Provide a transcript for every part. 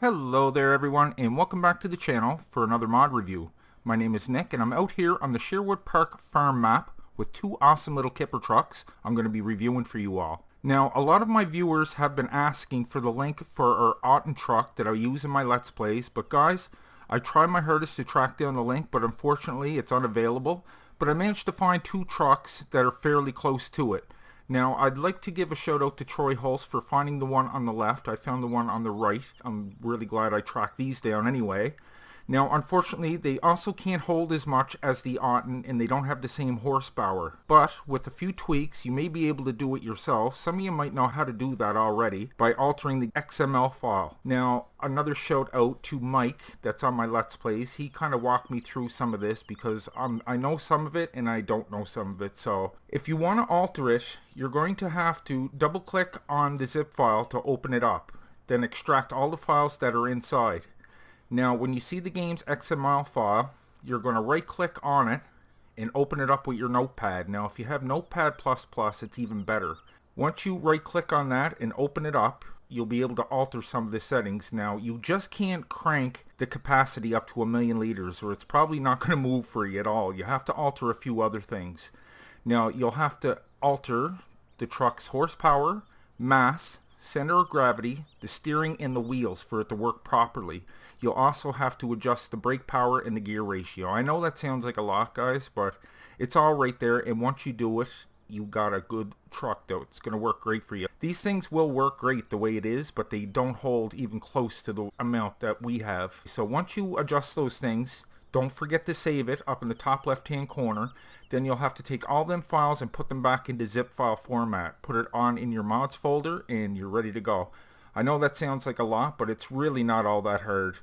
Hello there everyone, and welcome back to the channel for another mod review. My name is Nick and I'm out here on the Sherwood Park farm map with two awesome little Kipper trucks I'm going to be reviewing for you all. Now, a lot of my viewers have been asking for the link for our Otten Truck that I use in my Let's Plays, but guys, I tried my hardest to track down the link, but unfortunately it's unavailable. But I managed to find two trucks that are fairly close to it. Now, I'd like to give a shout out to Troy Hulse for finding the one on the left. I found the one on the right. I'm really glad I tracked these down anyway. Now, unfortunately, they also can't hold as much as the Otten, and they don't have the same horsepower. But with a few tweaks, you may be able to do it yourself. Some of you might know how to do that already by altering the XML file. Now, another shout out to Mike that's on my Let's Plays. He kind of walked me through some of this because I know some of it and I don't know some of it. So if you want to alter it, you're going to have to double click on the zip file to open it up. Then extract all the files that are inside. Now, when you see the game's XML file, you're going to right-click on it and open it up with your Notepad. Now, if you have Notepad++, it's even better. Once you right-click on that and open it up, you'll be able to alter some of the settings. Now, you just can't crank the capacity up to 1,000,000 liters, or it's probably not going to move for you at all. You have to alter a few other things. Now, you'll have to alter the truck's horsepower, mass, center of gravity, the steering, and the wheels for it to work properly. You'll also have to adjust the brake power and the gear ratio. I know that sounds like a lot, guys, but it's all right there, and once you do it, you got a good truck though. It's going to work great for you. These things will work great the way it is, but they don't hold even close to the amount that we have. So once you adjust those things, don't forget to save it up in the top left hand corner. Then you'll have to take all them files and put them back into zip file format. Put it on in your mods folder and you're ready to go. I know that sounds like a lot, but it's really not all that hard.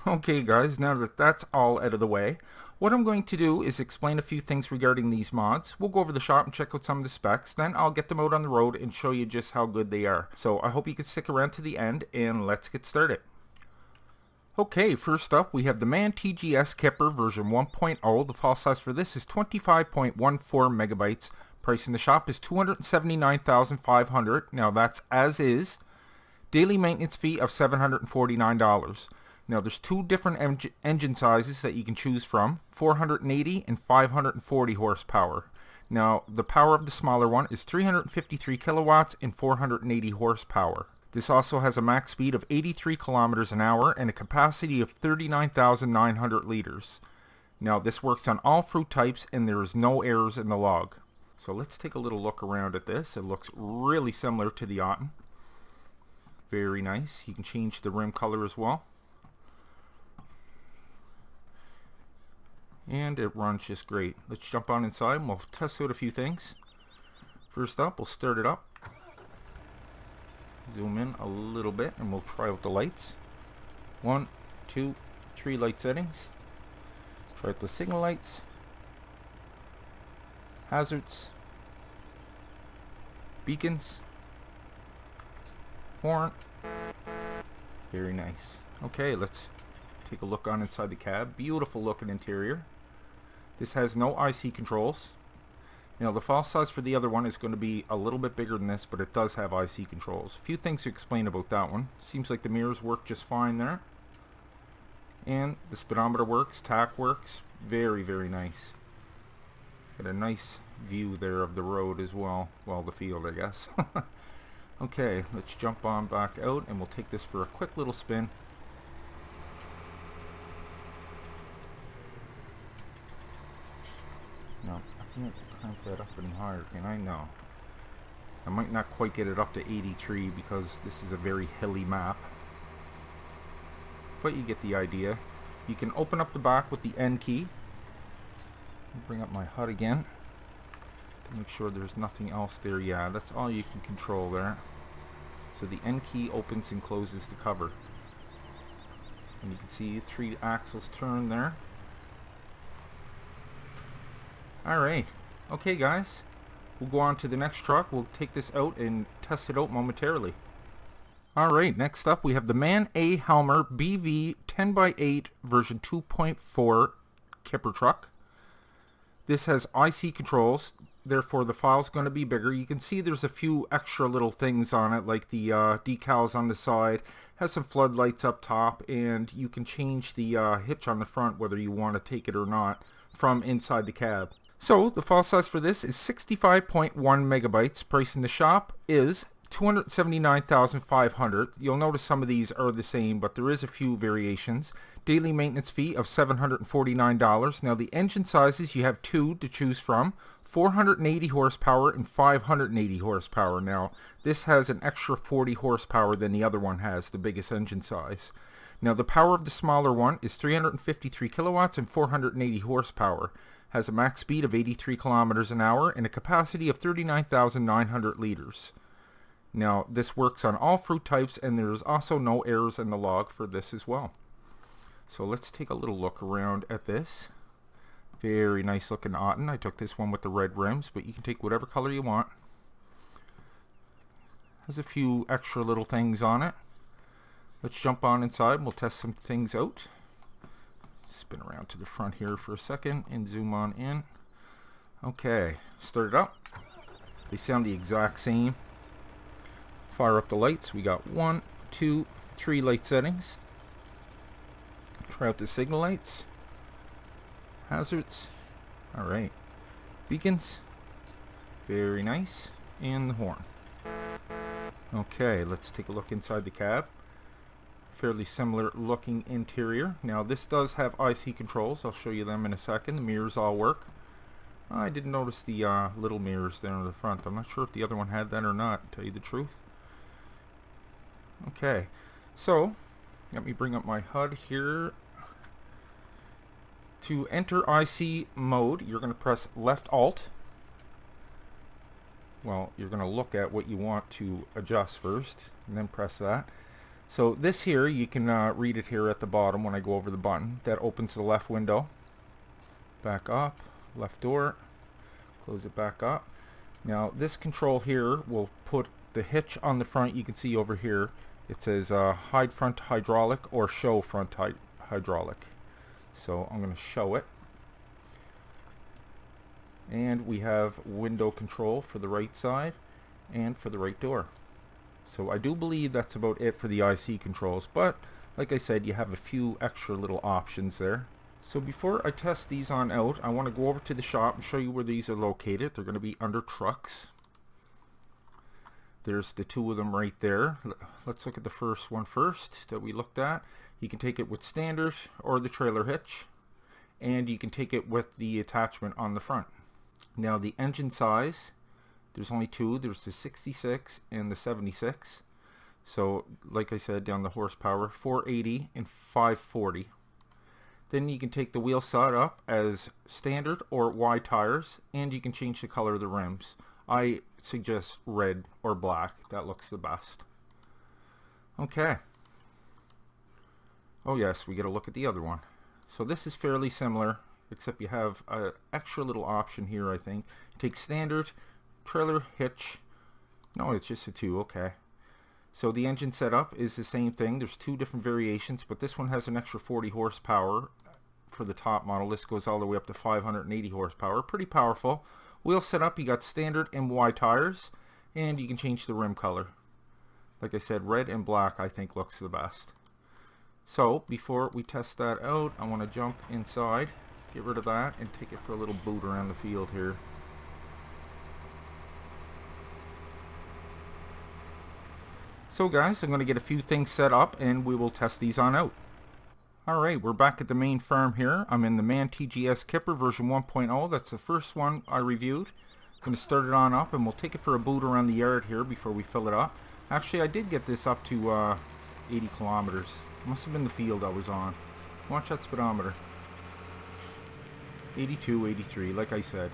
Okay guys, now that that's all out of the way, what I'm going to do is explain a few things regarding these mods. We'll go over the shop and check out some of the specs, then I'll get them out on the road and show you just how good they are. So I hope you can stick around to the end, and let's get started. Okay, first up we have the MAN TGS Kipper version 1.0. The file size for this is 25.14 megabytes. Price in the shop is $279,500. Now that's as is. Daily maintenance fee of $749. Now there's two different engine sizes that you can choose from, 480 and 540 horsepower. Now the power of the smaller one is 353 kilowatts and 480 horsepower. This also has a max speed of 83 kilometers an hour and a capacity of 39,900 liters. Now this works on all fruit types and there is no errors in the log. So let's take a little look around at this. It looks really similar to the Otten. Very nice. You can change the rim color as well. And it runs just great. Let's jump on inside and we'll test out a few things. First up, we'll start it up. Zoom in a little bit and we'll try out the lights. 1, 2, 3 light settings. Try out the signal lights. Hazards. Beacons. Horn. Very nice. Okay, let's take a look on inside the cab. Beautiful looking interior. This has no IC controls. Now the file size for the other one is going to be a little bit bigger than this, but it does have IC controls. A few things to explain about that one. Seems like the mirrors work just fine there. And the speedometer works, tach works. Very, very nice. Got a nice view there of the road as well. Well, the field, I guess. Okay, let's jump on back out and we'll take this for a quick little spin. No, I can't crank that up any higher, can I? No. I might not quite get it up to 83 because this is a very hilly map. But you get the idea. You can open up the back with the N key. Bring up my HUD again. To make sure there's nothing else there. Yeah, that's all you can control there. So the N key opens and closes the cover. And you can see 3 axles turn there. Alright. Okay guys. We'll go on to the next truck. We'll take this out and test it out momentarily. Alright, next up we have the MAN A Helmer BV 10x8 version 2.4 Kipper truck. This has IC controls. therefore the file's going to be bigger. You can see there's a few extra little things on it, like the decals on the side, has some floodlights up top, and you can change the hitch on the front whether you want to take it or not from inside the cab. So the file size for this is 65.1 megabytes. Price in the shop is $279,500. You'll notice some of these are the same, but there is a few variations. Daily maintenance fee of $749. Now the engine sizes, you have two to choose from, 480 horsepower and 580 horsepower. Now this has an extra 40 horsepower than the other one has, the biggest engine size. Now the power of the smaller one is 353 kilowatts and 480 horsepower. Has a max speed of 83 kilometers an hour and a capacity of 39,900 liters. Now this works on all fruit types, and there's also no errors in the log for this as well. So let's take a little look around at this. Very nice looking Otten. I took this one with the red rims, but you can take whatever color you want. Has a few extra little things on it. Let's jump on inside and we'll test some things out. Spin around to the front here for a second and zoom on in. Okay, start it up. They sound the exact same. Fire up the lights. We got 1, 2, 3 light settings. Try out the signal lights. Hazards. Alright. Beacons. Very nice. And the horn. Okay, let's take a look inside the cab. Fairly similar looking interior. Now this does have IC controls. I'll show you them in a second. The mirrors all work. I didn't notice the little mirrors there in the front. I'm not sure if the other one had that or not, to tell you the truth. Okay, so let me bring up my HUD here. To enter IC mode, you're going to press left Alt. Well, you're going to look at what you want to adjust first, and then press that. So this here, you can read it here at the bottom when I go over the button. That opens the left window. Back up, left door, close it back up. Now this control here will put the hitch on the front. You can see over here it says hide front hydraulic or show front hydraulic. So I'm going to show it. And we have window control for the right side and for the right door. So I do believe that's about it for the IC controls, but like I said, you have a few extra little options there. So before I test these on out, I want to go over to the shop and show you where these are located. They're going to be under trucks. There's the two of them right there. Let's look at the first one first that we looked at. You can take it with standard or the trailer hitch, and you can take it with the attachment on the front. Now the engine size, there's only two. There's the 66 and the 76. So like I said, down the horsepower, 480 and 540. Then you can take the wheel set up as standard or wide tires, and you can change the color of the rims. I suggest red or black. That looks the best. Okay. Oh yes, we get a look at the other one. So this is fairly similar, except you have an extra little option here, I think. Take standard, trailer hitch. No, it's just a two. Okay. So the engine setup is the same thing. There's two different variations, but this one has an extra 40 horsepower for the top model. This goes all the way up to 580 horsepower. Pretty powerful. Wheel setup, you got standard and wide tires, and you can change the rim color. Like I said, red and black I think looks the best. So before we test that out, I want to jump inside, get rid of that, and take it for a little boot around the field here. So guys, I'm going to get a few things set up and we will test these on out. Alright, we're back at the main farm here. I'm in the MAN TGS Kipper version 1.0. That's the first one I reviewed. I'm going to start it on up and we'll take it for a boot around the yard here before we fill it up. Actually, I did get this up to 80 kilometers. Must have been the field I was on. Watch that speedometer. 82, 83, like I said.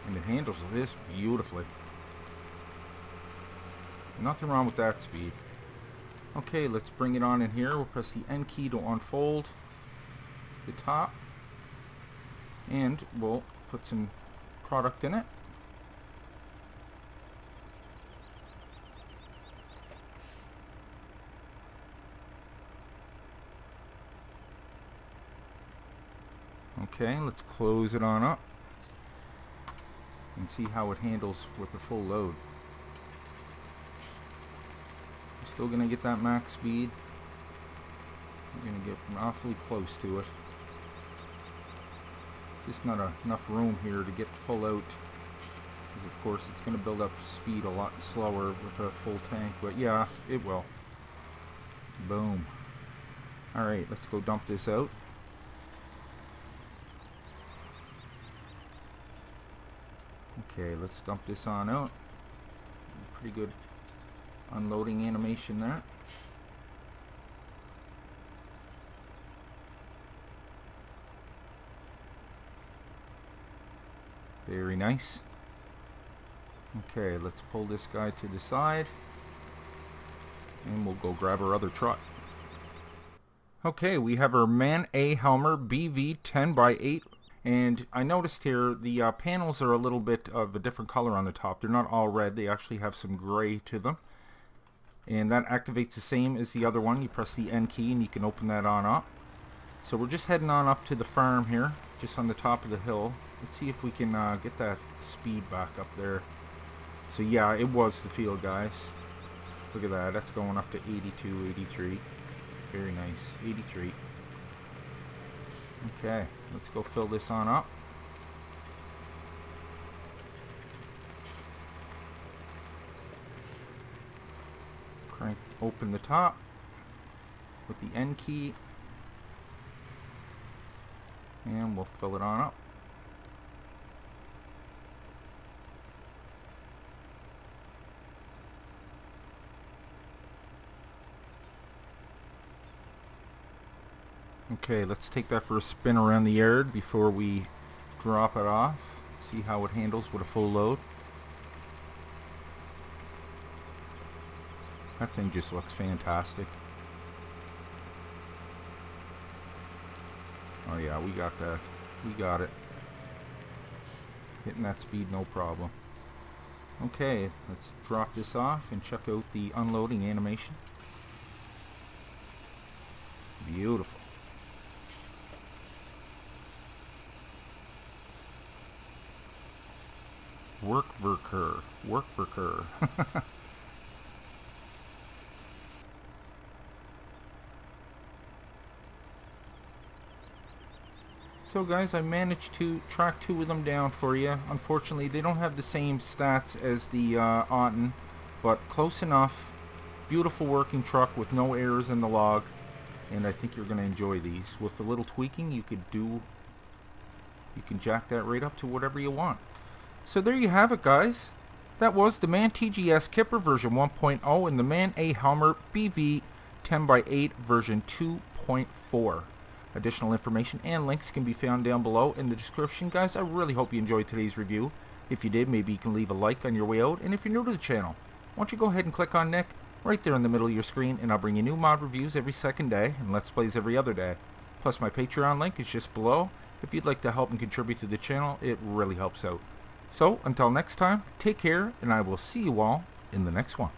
And it handles this beautifully. Nothing wrong with that speed. Okay, let's bring it on in here. We'll press the N key to unfold the top. And we'll put some product in it. Okay, let's close it on up. and see how it handles with a full load. We're still going to get that max speed. We're going to get awfully close to it. Just not enough room here to get full out, because of course it's going to build up speed a lot slower with a full tank, but yeah, it will. Boom. Alright, let's go dump this out. Okay, let's dump this on out. Pretty good unloading animation there. Very nice. Okay, let's pull this guy to the side, and we'll go grab our other truck. Okay, we have our Man A Helmer BV 10x8, and I noticed here the panels are a little bit of a different color on the top. They're not all red, they actually have some gray to them, and that activates the same as the other one. You press the N key and you can open that on up. So we're just heading on up to the farm here, just on the top of the hill. Let's see if we can get that speed back up there. So yeah, it was the field, guys. Look at that, that's going up to 82, 83. Very nice, 83. Okay, let's go fill this on up. Crank open the top with the N key, and we'll fill it on up. Okay, let's take that for a spin around the yard before we drop it off. See how it handles with a full load. That thing just looks fantastic. Oh yeah, we got that. We got it. Hitting that speed, no problem. Okay, let's drop this off and check out the unloading animation. Beautiful. Work for her. So guys, I managed to track 2 of them down for you. Unfortunately, they don't have the same stats as the Otten, but close enough. Beautiful working truck with no errors in the log, and I think you're going to enjoy these. With a little tweaking, you can jack that right up to whatever you want. So there you have it, guys. That was the Man TGS Kipper version 1.0 and the Man A Helmer BV 10x8 version 2.4. Additional information and links can be found down below in the description, guys. I really hope you enjoyed today's review. If you did, maybe you can leave a like on your way out. And if you're new to the channel, why don't you go ahead and click on Nick right there in the middle of your screen, and I'll bring you new mod reviews every second day and Let's Plays every other day. Plus my Patreon link is just below. If you'd like to help and contribute to the channel, it really helps out. So, until next time, take care, and I will see you all in the next one.